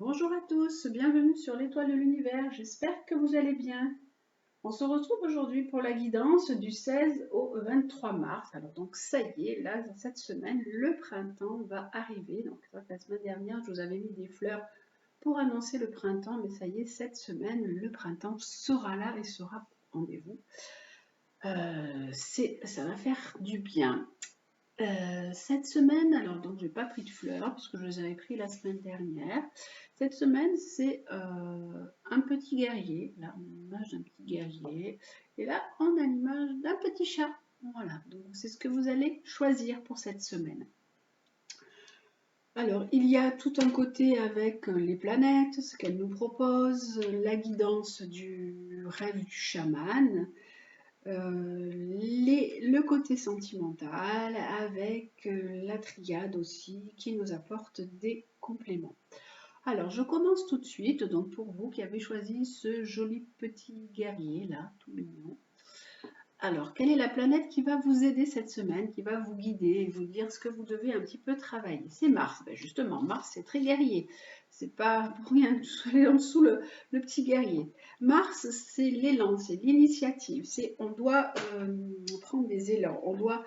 Bonjour à tous, bienvenue sur l'Étoile de l'Univers, j'espère que vous allez bien. On se retrouve aujourd'hui pour la guidance du 16 au 23 mars. Alors donc ça y est, là, cette semaine, le printemps va arriver. Donc la semaine dernière, je vous avais mis des fleurs pour annoncer le printemps, mais ça y est, cette semaine, le printemps sera là et sera au rendez-vous. Ça va faire du bien. Cette semaine, alors donc j'ai pas pris de fleurs parce que je les avais pris la semaine dernière. Cette semaine, c'est un petit guerrier. Là, on a l'image d'un petit guerrier. Et là, on a l'image d'un petit chat. Voilà, donc c'est ce que vous allez choisir pour cette semaine. Alors, il y a tout un côté avec les planètes, ce qu'elles nous proposent, la guidance du rêve du chaman, le côté sentimental avec la triade aussi qui nous apporte des compléments. Alors, je commence tout de suite, donc pour vous qui avez choisi ce joli petit guerrier là, tout mignon. Alors, quelle est la planète qui va vous aider cette semaine, qui va vous guider et vous dire ce que vous devez un petit peu travailler? C'est Mars. Ben justement, Mars, c'est très guerrier. C'est pas pour rien que je aller en dessous le petit guerrier. Mars, c'est l'élan, c'est l'initiative. C'est on doit prendre des élans, on doit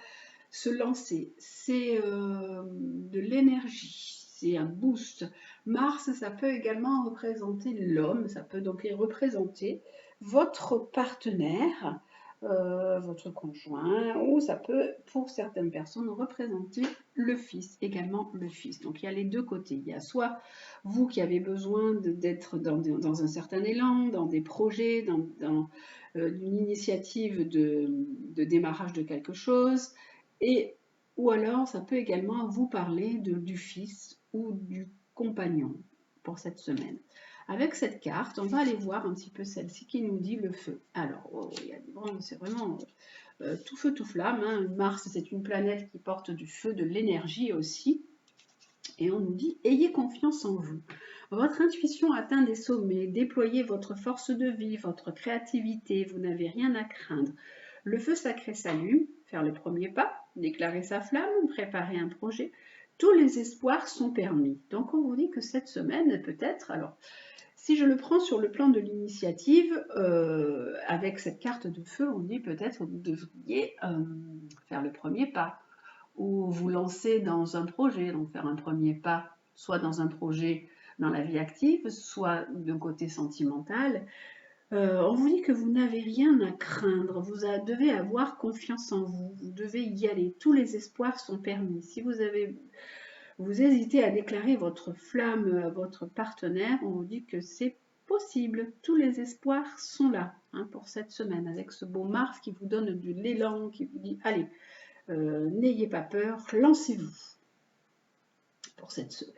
se lancer. C'est de l'énergie. C'est un boost. Mars, ça peut également représenter l'homme, ça peut donc représenter votre partenaire, votre conjoint, ou ça peut, pour certaines personnes, représenter le fils, également le fils. Donc il y a les deux côtés. Il y a soit vous qui avez besoin d'être dans un certain élan, dans des projets, dans une initiative de démarrage de quelque chose, et ou alors ça peut également vous parler du fils ou du compagnon pour cette semaine. Avec cette carte, on va aller voir un petit peu celle-ci qui nous dit le feu. Alors, c'est vraiment tout feu, tout flamme. Hein. Mars, c'est une planète qui porte du feu, de l'énergie aussi. Et on nous dit, ayez confiance en vous. Votre intuition atteint des sommets, déployez votre force de vie, votre créativité, vous n'avez rien à craindre. Le feu sacré s'allume, faire le premier pas, déclarer sa flamme, préparer un projet. Tous les espoirs sont permis. Donc on vous dit que cette semaine, peut-être, alors si je le prends sur le plan de l'initiative, avec cette carte de feu, on dit peut-être que vous devriez faire le premier pas ou vous lancer dans un projet, donc faire un premier pas, soit dans un projet dans la vie active, soit de côté sentimental. On vous dit que vous n'avez rien à craindre, vous devez avoir confiance en vous, vous devez y aller, tous les espoirs sont permis. Si vous hésitez à déclarer votre flamme à votre partenaire, on vous dit que c'est possible. Tous les espoirs sont là pour cette semaine, avec ce beau Mars qui vous donne de l'élan, qui vous dit allez, n'ayez pas peur, lancez-vous pour cette semaine.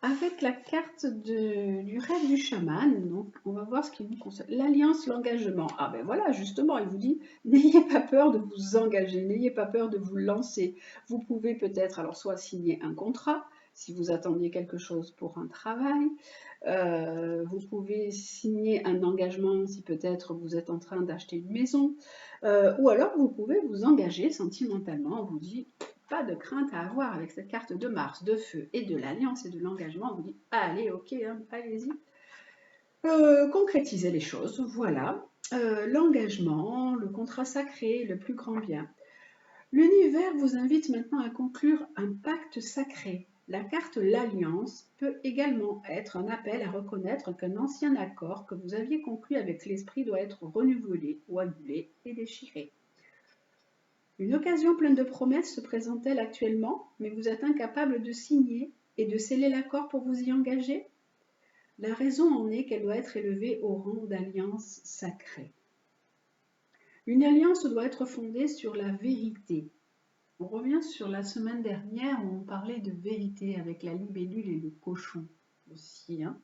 Avec la carte du rêve du chaman, donc on va voir ce qui nous concerne. L'alliance, l'engagement. Ah ben voilà, justement, il vous dit, n'ayez pas peur de vous engager, n'ayez pas peur de vous lancer. Vous pouvez peut-être alors soit signer un contrat, si vous attendiez quelque chose pour un travail. Vous pouvez signer un engagement si peut-être vous êtes en train d'acheter une maison. Ou alors vous pouvez vous engager sentimentalement. On vous dit, pas de crainte à avoir avec cette carte de Mars, de feu et de l'alliance et de l'engagement. On vous dit, allez, ok, hein, allez-y. Concrétisez les choses, voilà. L'engagement, le contrat sacré, le plus grand bien. L'univers vous invite maintenant à conclure un pacte sacré. La carte l'Alliance peut également être un appel à reconnaître qu'un ancien accord que vous aviez conclu avec l'esprit doit être renouvelé ou annulé et déchiré. Une occasion pleine de promesses se présente-t-elle actuellement, mais vous êtes incapable de signer et de sceller l'accord pour vous y engager? La raison en est qu'elle doit être élevée au rang d'alliance sacrée. Une alliance doit être fondée sur la vérité. On revient sur la semaine dernière où on parlait de vérité avec la libellule et le cochon aussi, hein,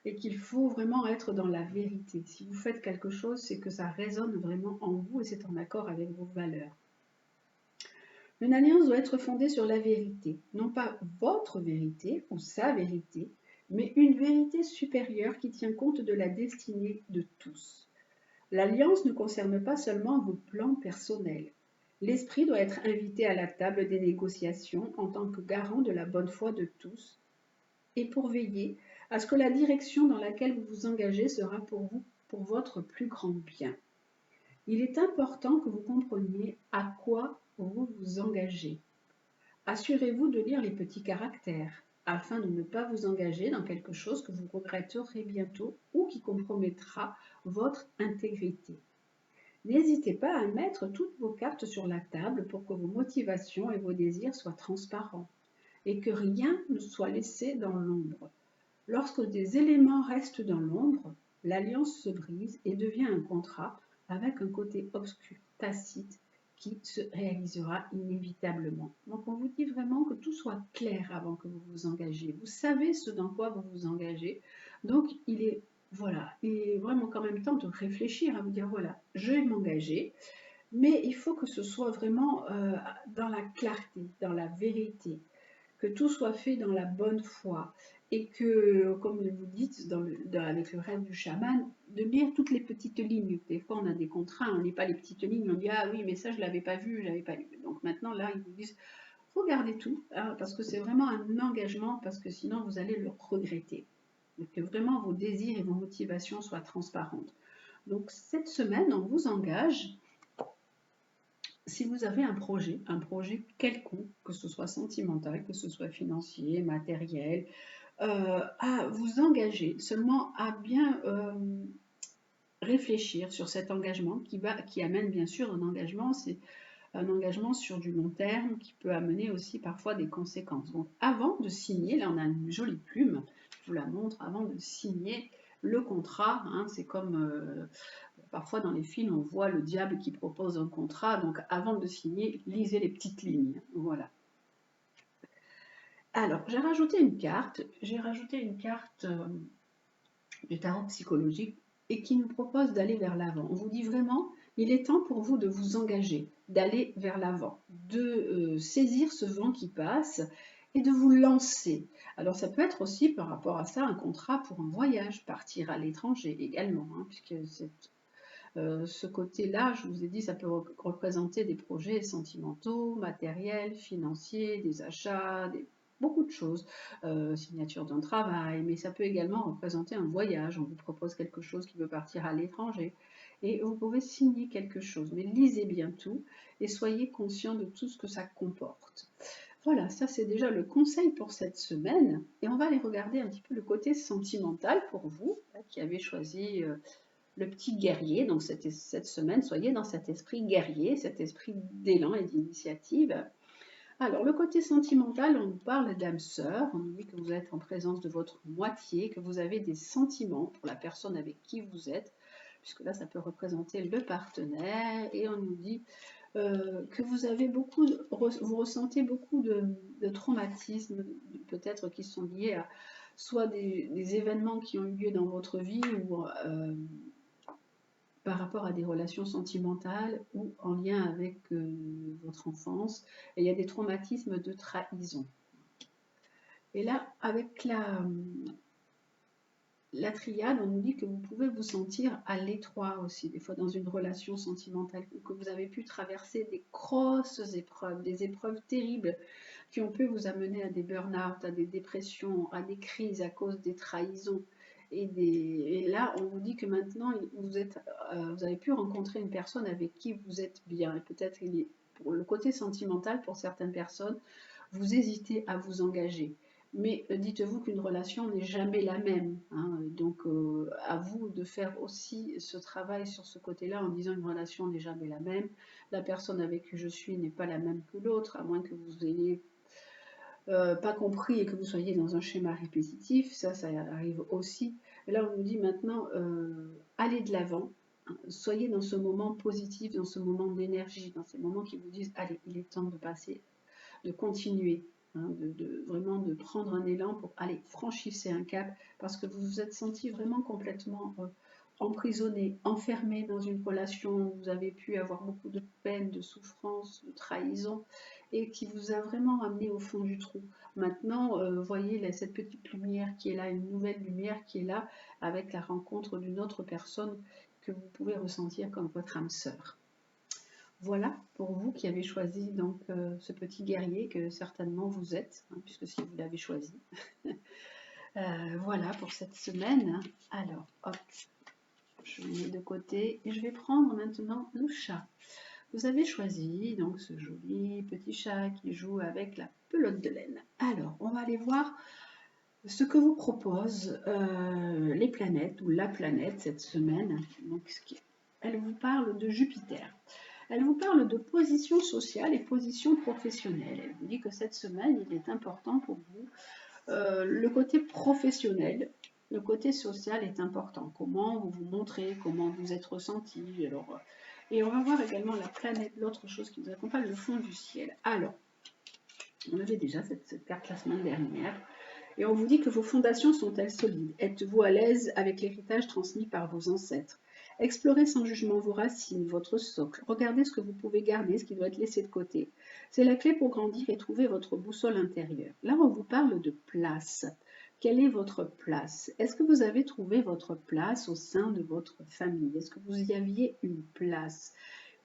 et qu'il faut vraiment être dans la vérité. Si vous faites quelque chose, c'est que ça résonne vraiment en vous et c'est en accord avec vos valeurs. Une alliance doit être fondée sur la vérité, non pas votre vérité ou sa vérité, mais une vérité supérieure qui tient compte de la destinée de tous. L'alliance ne concerne pas seulement vos plans personnels. L'esprit doit être invité à la table des négociations en tant que garant de la bonne foi de tous et pour veiller à ce que la direction dans laquelle vous vous engagez sera pour vous, pour votre plus grand bien. Il est important que vous compreniez à quoi vous vous engagez. Assurez-vous de lire les petits caractères afin de ne pas vous engager dans quelque chose que vous regretterez bientôt ou qui compromettra votre intégrité. N'hésitez pas à mettre toutes vos cartes sur la table pour que vos motivations et vos désirs soient transparents et que rien ne soit laissé dans l'ombre. Lorsque des éléments restent dans l'ombre, l'alliance se brise et devient un contrat avec un côté obscur, tacite, qui se réalisera inévitablement. Donc on vous dit vraiment que tout soit clair avant que vous vous engagez. Vous savez ce dans quoi vous vous engagez. Donc il est vraiment quand même temps de réfléchir à vous dire voilà, je vais m'engager, mais il faut que ce soit vraiment dans la clarté, dans la vérité, que tout soit fait dans la bonne foi et que, comme vous dites avec le rêve du chaman, de lire toutes les petites lignes. Des fois, on a des contrats, on ne lit pas les petites lignes, on dit ah oui, mais ça, je ne l'avais pas vu, je ne l'avais pas lu. Donc maintenant, là, ils vous disent regardez tout, hein, parce que c'est vraiment un engagement, parce que sinon, vous allez le regretter. Donc, que vraiment vos désirs et vos motivations soient transparentes. Donc, cette semaine, on vous engage si vous avez un projet quelconque, que ce soit sentimental, que ce soit financier, matériel, à vous engager, seulement à bien réfléchir sur cet engagement qui amène bien sûr un engagement, c'est un engagement sur du long terme qui peut amener aussi parfois des conséquences. Donc avant de signer, là on a une jolie plume, je vous la montre, avant de signer le contrat, hein, c'est comme parfois dans les films on voit le diable qui propose un contrat, donc avant de signer, lisez les petites lignes, voilà. Alors j'ai rajouté une carte du tarot psychologique et qui nous propose d'aller vers l'avant. On vous dit vraiment, il est temps pour vous de vous engager, d'aller vers l'avant, de saisir ce vent qui passe et de vous lancer. Alors ça peut être aussi par rapport à ça un contrat pour un voyage, partir à l'étranger également, hein, puisque ce côté-là, je vous ai dit, ça peut représenter des projets sentimentaux, matériels, financiers, des achats, beaucoup de choses, signature d'un travail, mais ça peut également représenter un voyage. On vous propose quelque chose qui veut partir à l'étranger et vous pouvez signer quelque chose. Mais lisez bien tout et soyez conscient de tout ce que ça comporte. Voilà, ça c'est déjà le conseil pour cette semaine. Et on va aller regarder un petit peu le côté sentimental pour vous, qui avez choisi le petit guerrier. Donc cette semaine, soyez dans cet esprit guerrier, cet esprit d'élan et d'initiative. Alors, le côté sentimental, on nous parle d'âme sœur, on nous dit que vous êtes en présence de votre moitié, que vous avez des sentiments pour la personne avec qui vous êtes, puisque là, ça peut représenter le partenaire, et on nous dit que vous ressentez beaucoup de traumatismes, peut-être qui sont liés à soit des événements qui ont eu lieu dans votre vie ou par rapport à des relations sentimentales ou en lien avec votre enfance. Et il y a des traumatismes de trahison. Et là, avec la triade, on nous dit que vous pouvez vous sentir à l'étroit aussi, des fois dans une relation sentimentale, ou que vous avez pu traverser des grosses épreuves, des épreuves terribles qui ont pu vous amener à des burn-out, à des dépressions, à des crises à cause des trahisons. Et là, on vous dit que maintenant, vous avez pu rencontrer une personne avec qui vous êtes bien. Et peut-être pour le côté sentimental, pour certaines personnes, vous hésitez à vous engager. Mais dites-vous qu'une relation n'est jamais la même, hein. Donc à vous de faire aussi ce travail sur ce côté-là en disant une relation n'est jamais la même. La personne avec qui je suis n'est pas la même que l'autre, à moins que vous ayez pas compris et que vous soyez dans un schéma répétitif, ça arrive aussi. Et là, on nous dit maintenant, allez de l'avant, hein, soyez dans ce moment positif, dans ce moment d'énergie, dans ces moments qui vous disent, allez, il est temps de passer, de continuer, hein, vraiment de prendre un élan pour, aller franchissez un cap, parce que vous vous êtes senti vraiment complètement emprisonné, enfermé dans une relation où vous avez pu avoir beaucoup de peine, de souffrance, de trahison, et qui vous a vraiment amené au fond du trou. Maintenant, voyez là, cette petite lumière qui est là, une nouvelle lumière qui est là, avec la rencontre d'une autre personne que vous pouvez ressentir comme votre âme sœur. Voilà pour vous qui avez choisi donc ce petit guerrier que certainement vous êtes, hein, puisque si vous l'avez choisi. Voilà pour cette semaine. Alors, hop, je le mets de côté et je vais prendre maintenant le chat. Vous avez choisi donc ce joli petit chat qui joue avec la pelote de laine. Alors, on va aller voir ce que vous proposent les planètes ou la planète cette semaine. Donc, elle vous parle de Jupiter. Elle vous parle de position sociale et position professionnelle. Elle vous dit que cette semaine, il est important pour vous le côté professionnel, le côté social est important. Comment vous vous montrez, comment vous êtes ressenti. Alors, et on va voir également la planète, l'autre chose qui nous accompagne, le fond du ciel. Alors, on avait déjà cette carte la semaine dernière. Et on vous dit que vos fondations sont-elles solides? Êtes-vous à l'aise avec l'héritage transmis par vos ancêtres? Explorez sans jugement vos racines, votre socle. Regardez ce que vous pouvez garder, ce qui doit être laissé de côté. C'est la clé pour grandir et trouver votre boussole intérieure. Là, on vous parle de place. Quelle est votre place? Est-ce que vous avez trouvé votre place au sein de votre famille? Est-ce que vous y aviez une place?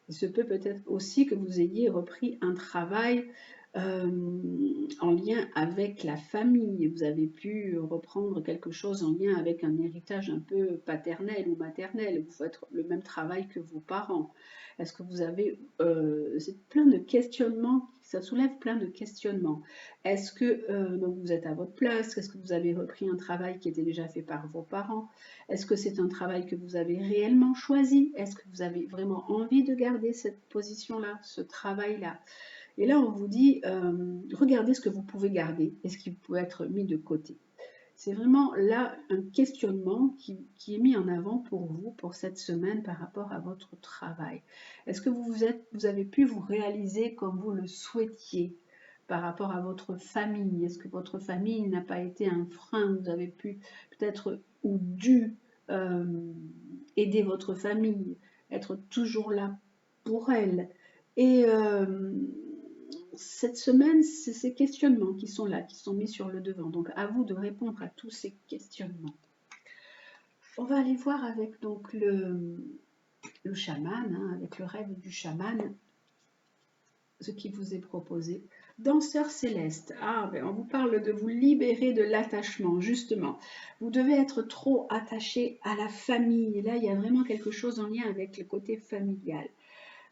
Il se peut peut-être aussi que vous ayez repris un travail en lien avec la famille. Vous avez pu reprendre quelque chose en lien avec un héritage un peu paternel ou maternel. Vous faites le même travail que vos parents. Est-ce que vous avez... c'est plein de questionnements, ça soulève plein de questionnements. Est-ce que donc vous êtes à votre place? Est-ce que vous avez repris un travail qui était déjà fait par vos parents? Est-ce que c'est un travail que vous avez réellement choisi? Est-ce que vous avez vraiment envie de garder cette position-là, ce travail-là? Et là, on vous dit, regardez ce que vous pouvez garder et ce qui peut être mis de côté. C'est vraiment là un questionnement qui est mis en avant pour vous, pour cette semaine par rapport à votre travail. Est-ce que vous avez pu vous réaliser comme vous le souhaitiez par rapport à votre famille? Est-ce que votre famille n'a pas été un frein? Vous avez pu peut-être ou dû aider votre famille, être toujours là pour elle. Et cette semaine, c'est ces questionnements qui sont là, qui sont mis sur le devant. Donc, à vous de répondre à tous ces questionnements. On va aller voir avec donc le chaman, hein, avec le rêve du chaman, ce qui vous est proposé. Danseur céleste, on vous parle de vous libérer de l'attachement, justement. Vous devez être trop attaché à la famille. Là, il y a vraiment quelque chose en lien avec le côté familial.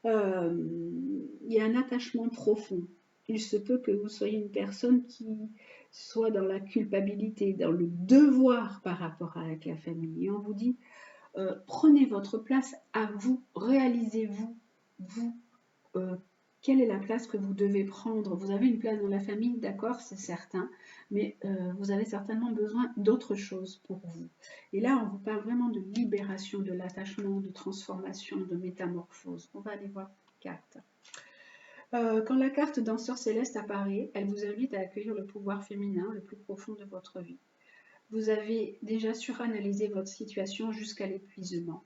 Il y a un attachement profond. Il se peut que vous soyez une personne qui soit dans la culpabilité, dans le devoir par rapport avec la famille. Et on vous dit, prenez votre place à vous, réalisez-vous, vous, quelle est la place que vous devez prendre? Vous avez une place dans la famille, d'accord, c'est certain, mais vous avez certainement besoin d'autre chose pour vous. Et là, on vous parle vraiment de libération, de l'attachement, de transformation, de métamorphose. On va aller voir carte. Quand la carte danseur céleste apparaît, elle vous invite à accueillir le pouvoir féminin le plus profond de votre vie. Vous avez déjà suranalysé votre situation jusqu'à l'épuisement.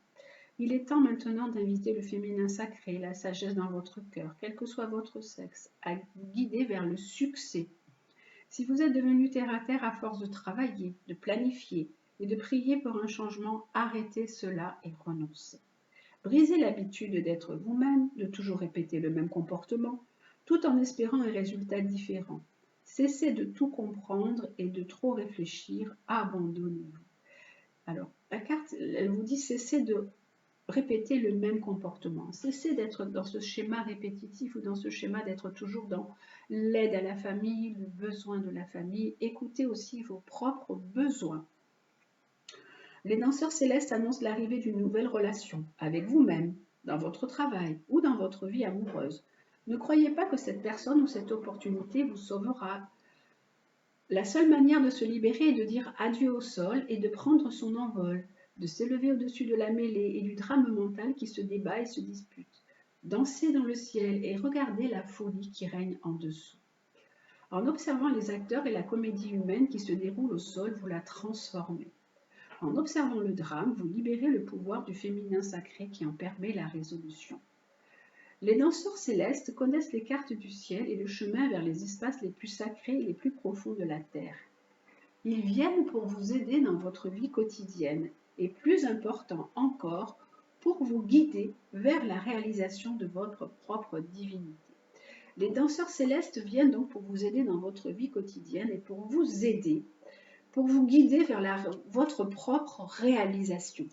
Il est temps maintenant d'inviter le féminin sacré, la sagesse dans votre cœur, quel que soit votre sexe, à vous guider vers le succès. Si vous êtes devenu terre à terre à force de travailler, de planifier et de prier pour un changement, arrêtez cela et renoncez. Brisez l'habitude d'être vous-même, de toujours répéter le même comportement, tout en espérant un résultat différent. Cessez de tout comprendre et de trop réfléchir, abandonnez-vous. Alors, la carte, elle vous dit cessez de répéter le même comportement. Cessez d'être dans ce schéma répétitif ou dans ce schéma d'être toujours dans l'aide à la famille, le besoin de la famille. Écoutez aussi vos propres besoins. Les danseurs célestes annoncent l'arrivée d'une nouvelle relation avec vous-même, dans votre travail ou dans votre vie amoureuse. Ne croyez pas que cette personne ou cette opportunité vous sauvera. La seule manière de se libérer est de dire adieu au sol et de prendre son envol, de s'élever au-dessus de la mêlée et du drame mental qui se débat et se dispute. Dansez dans le ciel et regardez la folie qui règne en dessous. En observant les acteurs et la comédie humaine qui se déroule au sol, vous la transformez. En observant le drame, vous libérez le pouvoir du féminin sacré qui en permet la résolution. Les danseurs célestes connaissent les cartes du ciel et le chemin vers les espaces les plus sacrés et les plus profonds de la terre. Ils viennent pour vous aider dans votre vie quotidienne et, plus important encore, pour vous guider vers la réalisation de votre propre divinité. Les danseurs célestes viennent donc pour vous aider dans votre vie quotidienne et pour vous aider pour vous guider vers votre propre réalisation.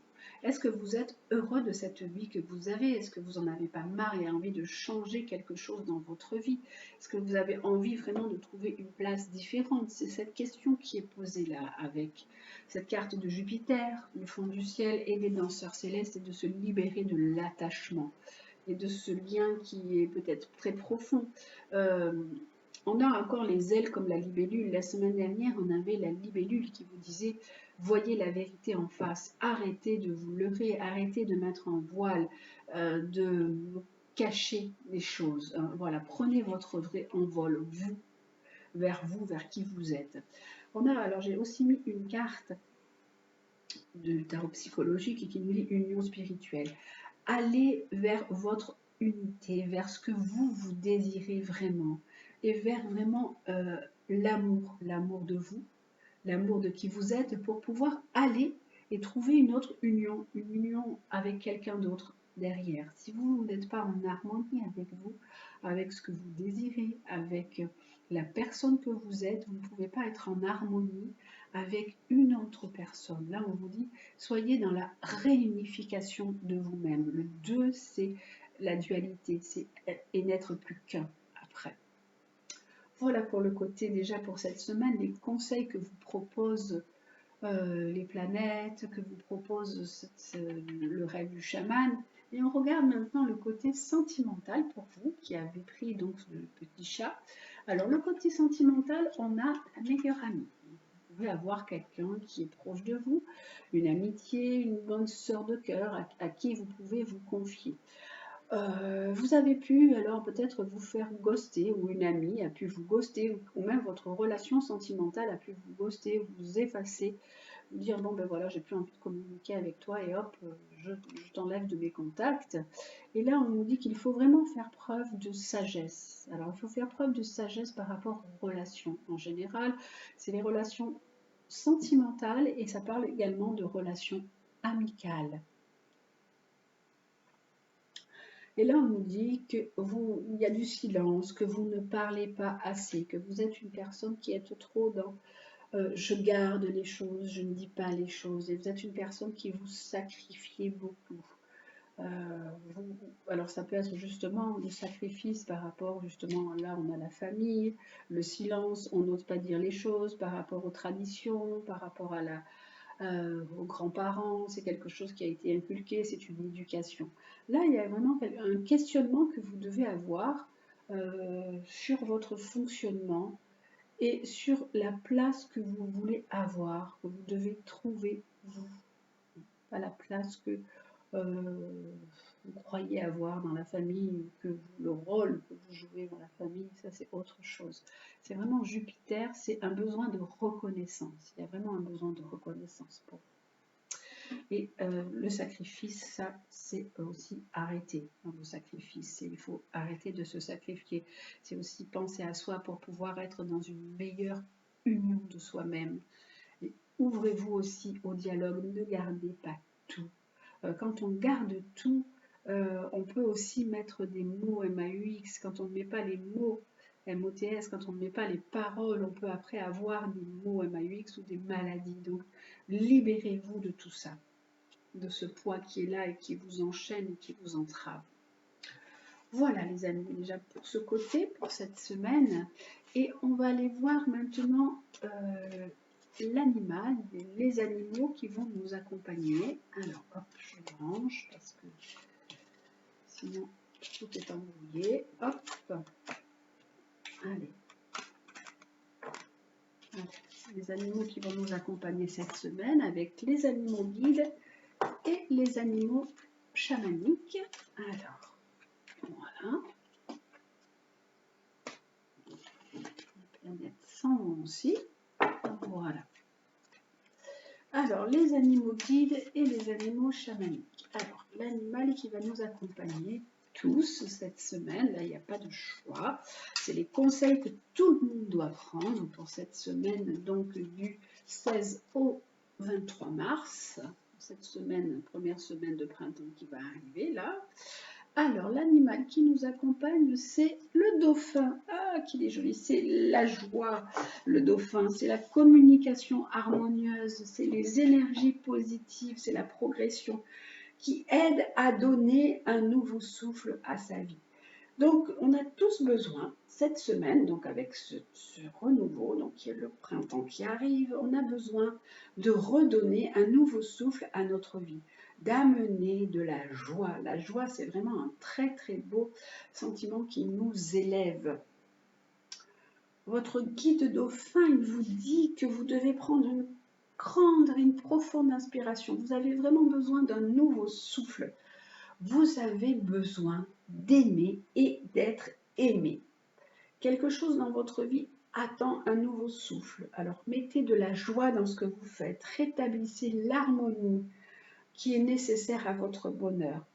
Est-ce que vous êtes heureux de cette vie que vous avez? Est-ce que vous n'en avez pas marre et envie de changer quelque chose dans votre vie? Est-ce que vous avez envie vraiment de trouver une place différente? C'est cette question qui est posée là avec cette carte de Jupiter, le fond du ciel et des danseurs célestes, et de se libérer de l'attachement et de ce lien qui est peut-être très profond. On a encore les ailes comme la libellule. La semaine dernière, on avait la libellule qui vous disait « Voyez la vérité en face, arrêtez de vous leurrer, arrêtez de mettre un voile, de cacher les choses. Voilà, prenez votre vrai envol, vous, vers qui vous êtes. » Alors j'ai aussi mis une carte de tarot psychologique qui nous dit union spirituelle. Allez vers votre unité, vers ce que vous désirez vraiment, et vers vraiment l'amour de vous, l'amour de qui vous êtes, pour pouvoir aller et trouver une autre union, une union avec quelqu'un d'autre derrière. Si vous n'êtes pas en harmonie avec vous, avec ce que vous désirez, avec la personne que vous êtes, vous ne pouvez pas être en harmonie avec une autre personne. Là, on vous dit, soyez dans la réunification de vous-même. Le 2, c'est la dualité, c'est et n'être plus qu'un après. Voilà pour le côté déjà pour cette semaine, les conseils que vous proposent les planètes, que vous propose le rêve du chaman. Et on regarde maintenant le côté sentimental pour vous qui avez pris donc le petit chat. Alors le côté sentimental, on a la meilleure amie. Vous pouvez avoir quelqu'un qui est proche de vous, une amitié, une bonne sœur de cœur à qui vous pouvez vous confier. Vous avez pu alors peut-être vous faire ghoster, ou une amie a pu vous ghoster, ou même votre relation sentimentale a pu vous ghoster, vous effacer, vous dire bon ben voilà, j'ai plus envie de communiquer avec toi et hop, je t'enlève de mes contacts. Et là on nous dit qu'il faut vraiment faire preuve de sagesse. Alors il faut faire preuve de sagesse par rapport aux relations. En général, c'est les relations sentimentales et ça parle également de relations amicales. Et là, on nous dit qu'il y a du silence, que vous ne parlez pas assez, que vous êtes une personne qui est trop dans je garde les choses, je ne dis pas les choses. Et vous êtes une personne qui vous sacrifiez beaucoup. Alors ça peut être justement le sacrifice par rapport, justement, là on a la famille, le silence, on n'ose pas dire les choses par rapport aux traditions, par rapport aux grands-parents, c'est quelque chose qui a été inculqué, c'est une éducation. Là, il y a vraiment un questionnement que vous devez avoir sur votre fonctionnement et sur la place que vous voulez avoir, que vous devez trouver vous, pas la place que vous croyez avoir dans la famille, le rôle que vous jouez dans la famille, ça c'est autre chose. C'est vraiment Jupiter, c'est un besoin de reconnaissance. Il y a vraiment un besoin de reconnaissance pour vous. Et le sacrifice, ça c'est aussi arrêter le sacrifice. Il faut arrêter de se sacrifier. C'est aussi penser à soi pour pouvoir être dans une meilleure union de soi-même. Ouvrez-vous aussi au dialogue, ne gardez pas tout. Quand on garde tout, on peut aussi mettre des mots MAUX. Quand on ne met pas les mots MOTS, quand on ne met pas les paroles, on peut après avoir des mots MAUX ou des maladies. Donc, libérez-vous de tout ça, de ce poids qui est là et qui vous enchaîne et qui vous entrave. Voilà les amis, déjà pour ce côté, pour cette semaine. Et on va aller voir maintenant l'animal, les animaux qui vont nous accompagner. Alors, hop, je range parce que sinon tout est embrouillé. Hop, allez. Les animaux qui vont nous accompagner cette semaine avec les animaux guides et les animaux chamaniques. Alors, voilà. La planète sans aussi. Voilà. Alors, les animaux guides et les animaux chamaniques. Alors, l'animal qui va nous accompagner tous cette semaine, là, il n'y a pas de choix. C'est les conseils que tout le monde doit prendre pour cette semaine, donc du 16 au 23 mars. Cette semaine, première semaine de printemps qui va arriver là. Alors, l'animal qui nous accompagne, c'est le dauphin. Ah, qu'il est joli, c'est la joie, le dauphin. C'est la communication harmonieuse, c'est les énergies positives, c'est la progression qui aide à donner un nouveau souffle à sa vie. Donc, on a tous besoin, cette semaine, donc avec ce renouveau, donc qui est le printemps qui arrive, on a besoin de redonner un nouveau souffle à notre vie, d'amener de la joie. La joie, c'est vraiment un très très beau sentiment qui nous élève. Votre guide dauphin, il vous dit que vous devez prendre une grande, une profonde inspiration. Vous avez vraiment besoin d'un nouveau souffle. Vous avez besoin d'aimer et d'être aimé. Quelque chose dans votre vie attend un nouveau souffle. Alors mettez de la joie dans ce que vous faites. Rétablissez l'harmonie qui est nécessaire à votre bonheur.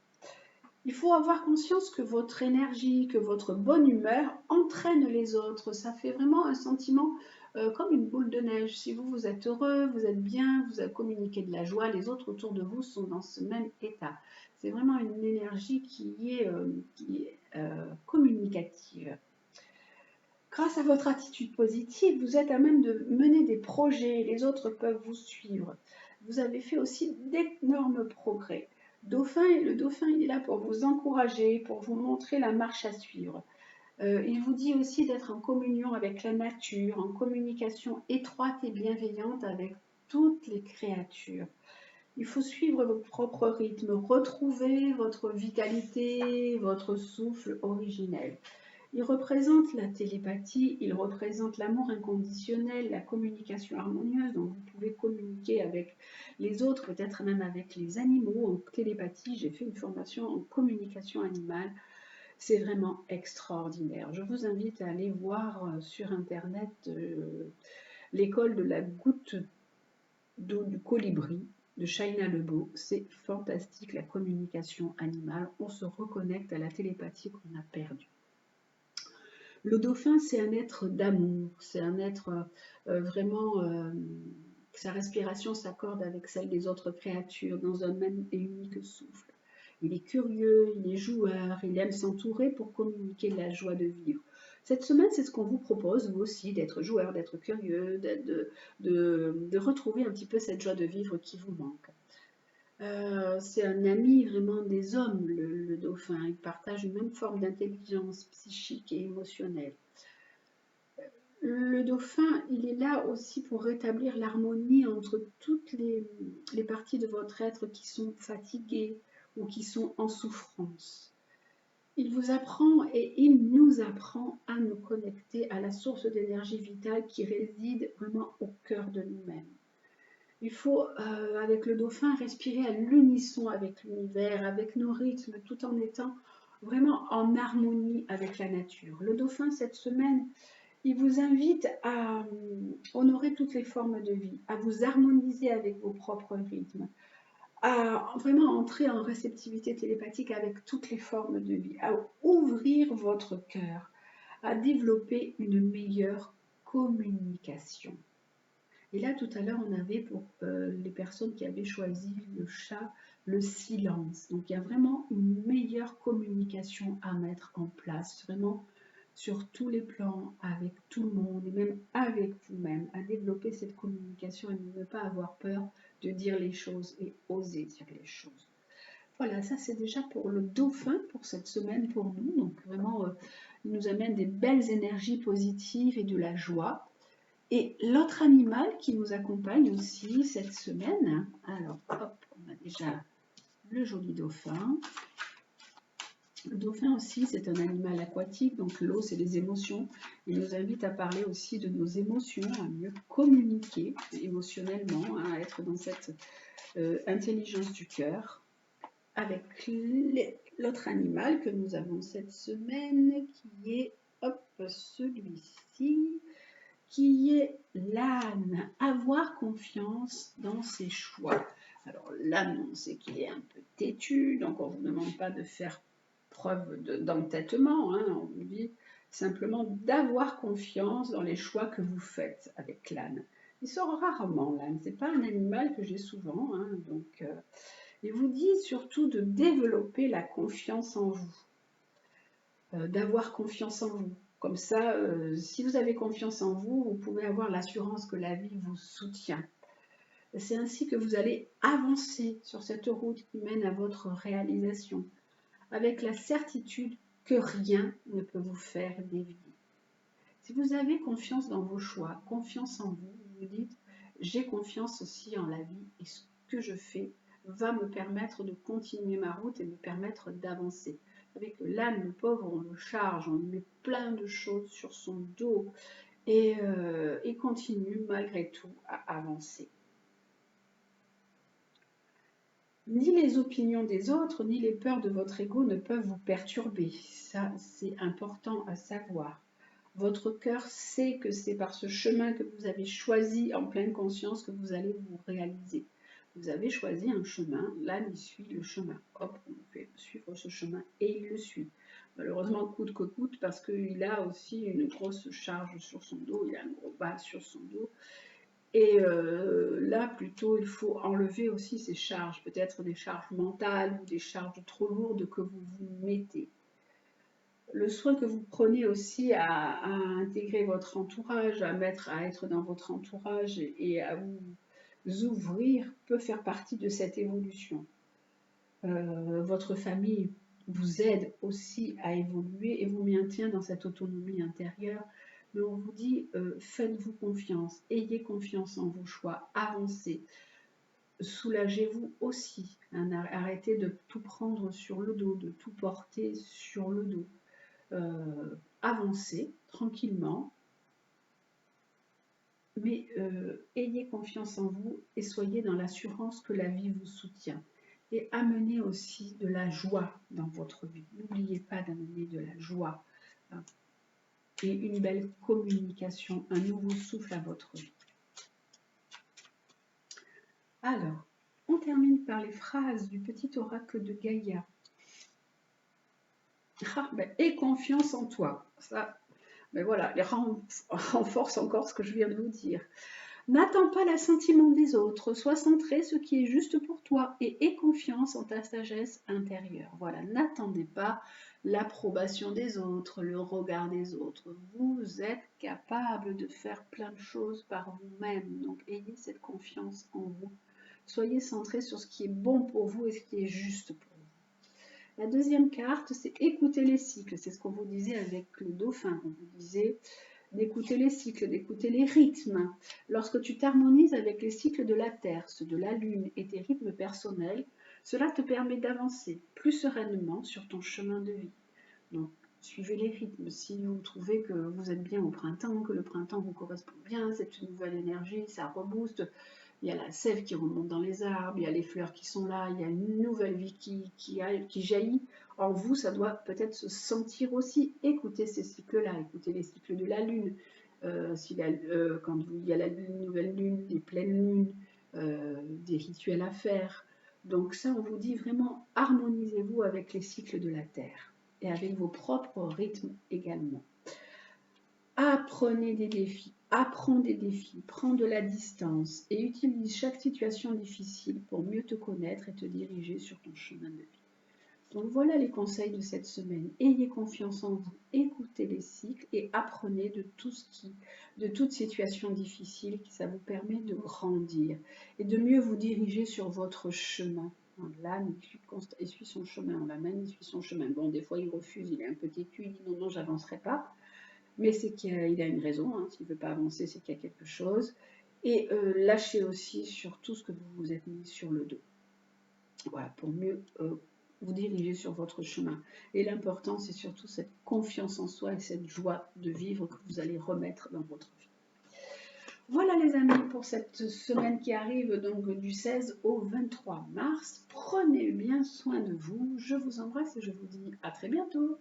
Il faut avoir conscience que votre énergie, que votre bonne humeur entraîne les autres. Ça fait vraiment un sentiment comme une boule de neige. Si vous, vous êtes heureux, vous êtes bien, vous avez communiqué de la joie, les autres autour de vous sont dans ce même état. C'est vraiment une énergie qui est communicative. Grâce à votre attitude positive, vous êtes à même de mener des projets, les autres peuvent vous suivre. Vous avez fait aussi d'énormes progrès. Le dauphin, il est là pour vous encourager, pour vous montrer la marche à suivre. Il vous dit aussi d'être en communion avec la nature, en communication étroite et bienveillante avec toutes les créatures. Il faut suivre votre propre rythme, retrouver votre vitalité, votre souffle originel. Il représente la télépathie, il représente l'amour inconditionnel, la communication harmonieuse, donc vous pouvez communiquer avec les autres, peut-être même avec les animaux. En télépathie, j'ai fait une formation en communication animale. C'est vraiment extraordinaire. Je vous invite à aller voir sur Internet l'école de la goutte d'eau du colibri de Shaina Lebeau. C'est fantastique, la communication animale. On se reconnecte à la télépathie qu'on a perdue. Le dauphin, c'est un être d'amour, c'est un être vraiment, sa respiration s'accorde avec celle des autres créatures dans un même et unique souffle. Il est curieux, il est joueur, il aime s'entourer pour communiquer la joie de vivre. Cette semaine, c'est ce qu'on vous propose, vous aussi, d'être joueur, d'être curieux, de retrouver un petit peu cette joie de vivre qui vous manque. C'est un ami vraiment des hommes, le dauphin. Il partage une même forme d'intelligence psychique et émotionnelle. Le dauphin, il est là aussi pour rétablir l'harmonie entre toutes les parties de votre être qui sont fatiguées ou qui sont en souffrance. Il vous apprend et il nous apprend à nous connecter à la source d'énergie vitale qui réside vraiment au cœur de nous-mêmes. Il faut, avec le dauphin, respirer à l'unisson avec l'univers, avec nos rythmes, tout en étant vraiment en harmonie avec la nature. Le dauphin, cette semaine, il vous invite à honorer toutes les formes de vie, à vous harmoniser avec vos propres rythmes, à vraiment entrer en réceptivité télépathique avec toutes les formes de vie, à ouvrir votre cœur, à développer une meilleure communication. Et là, tout à l'heure, on avait pour les personnes qui avaient choisi le chat, le silence. Donc, il y a vraiment une meilleure communication à mettre en place, vraiment sur tous les plans, avec tout le monde et même avec vous-même, à développer cette communication et ne pas avoir peur de dire les choses et oser dire les choses. Voilà, ça c'est déjà pour le dauphin pour cette semaine pour nous. Donc vraiment, il nous amène des belles énergies positives et de la joie. Et l'autre animal qui nous accompagne aussi cette semaine, alors hop, on a déjà le joli dauphin. Le dauphin aussi, c'est un animal aquatique, donc l'eau, c'est les émotions. Il nous invite à parler aussi de nos émotions, à mieux communiquer émotionnellement, à être dans cette intelligence du cœur. Avec l'autre animal que nous avons cette semaine, qui est, hop, celui-ci, qui est l'âne, avoir confiance dans ses choix. Alors l'âne, on sait qu'il est un peu têtu, donc on ne vous demande pas de faire preuve d'entêtement, hein, on vous dit simplement d'avoir confiance dans les choix que vous faites avec l'âne. Il sort rarement l'âne, c'est pas un animal que j'ai souvent, hein, donc Il vous dit surtout de développer la confiance en vous, d'avoir confiance en vous. Comme ça, si vous avez confiance en vous, vous pouvez avoir l'assurance que la vie vous soutient. C'est ainsi que vous allez avancer sur cette route qui mène à votre réalisation, avec la certitude que rien ne peut vous faire dévier. Si vous avez confiance dans vos choix, confiance en vous, vous dites « j'ai confiance aussi en la vie et ce que je fais va me permettre de continuer ma route et me permettre d'avancer ». Vous savez que l'âne, le pauvre, on le charge, on lui met plein de choses sur son dos et il continue malgré tout à avancer. Ni les opinions des autres, ni les peurs de votre ego ne peuvent vous perturber. Ça, c'est important à savoir. Votre cœur sait que c'est par ce chemin que vous avez choisi en pleine conscience que vous allez vous réaliser. Vous avez choisi un chemin, l'âne il suit le chemin. Hop, on fait suivre ce chemin et il le suit. Malheureusement, coûte que coûte, parce qu'il a aussi une grosse charge sur son dos, il a un gros bas sur son dos. Et là, plutôt, il faut enlever aussi ces charges, peut-être des charges mentales ou des charges trop lourdes que vous vous mettez. Le soin que vous prenez aussi à intégrer votre entourage, à être dans votre entourage et à vous ouvrir peut faire partie de cette évolution. Votre famille vous aide aussi à évoluer et vous maintient dans cette autonomie intérieure. Mais on vous dit, faites-vous confiance, ayez confiance en vos choix, avancez. Soulagez-vous aussi, hein, arrêtez de tout prendre sur le dos, de tout porter sur le dos. Avancez tranquillement, mais ayez confiance en vous et soyez dans l'assurance que la vie vous soutient. Et amenez aussi de la joie dans votre vie. N'oubliez pas d'amener de la joie, hein, et une belle communication, un nouveau souffle à votre vie. Alors, on termine par les phrases du petit oracle de Gaïa. Aie confiance en toi. Ça, mais voilà, il renforce encore ce que je viens de vous dire. N'attends pas l'assentiment des autres, sois centré sur ce qui est juste pour toi et aie confiance en ta sagesse intérieure. Voilà, n'attendez pas l'approbation des autres, le regard des autres. Vous êtes capable de faire plein de choses par vous-même, donc ayez cette confiance en vous. Soyez centré sur ce qui est bon pour vous et ce qui est juste pour vous. La deuxième carte, c'est écouter les cycles. C'est ce qu'on vous disait avec le dauphin. On vous disait d'écouter les cycles, d'écouter les rythmes. Lorsque tu t'harmonises avec les cycles de la Terre, ceux de la Lune et tes rythmes personnels, cela te permet d'avancer plus sereinement sur ton chemin de vie. Donc, suivez les rythmes. Si vous trouvez que vous êtes bien au printemps, que le printemps vous correspond bien, c'est une nouvelle énergie, ça rebooste. Il y a la sève qui remonte dans les arbres, il y a les fleurs qui sont là, il y a une nouvelle vie qui jaillit. En vous, ça doit peut-être se sentir aussi. Écoutez ces cycles-là, écoutez les cycles de la Lune. Quand il y a la nouvelle Lune, les pleines lunes, des rituels à faire. Donc ça, on vous dit vraiment, harmonisez-vous avec les cycles de la Terre et avec vos propres rythmes également. Apprenez des défis, apprends des défis, prends de la distance et utilise chaque situation difficile pour mieux te connaître et te diriger sur ton chemin de vie. Donc voilà les conseils de cette semaine. Ayez confiance en vous, écoutez les cycles et apprenez de toute situation difficile qui ça vous permet de grandir et de mieux vous diriger sur votre chemin. L'âne, il suit son chemin, la main, il suit son chemin. Bon, des fois, il refuse, il est un peu têtu, il dit non, non, j'avancerai pas. Mais c'est qu'il a une raison, hein. S'il ne veut pas avancer, c'est qu'il y a quelque chose. Et lâchez aussi sur tout ce que vous vous êtes mis sur le dos. Voilà, pour mieux vous diriger sur votre chemin. Et l'important, c'est surtout cette confiance en soi et cette joie de vivre que vous allez remettre dans votre vie. Voilà les amis pour cette semaine qui arrive donc du 16 au 23 mars. Prenez bien soin de vous. Je vous embrasse et je vous dis à très bientôt.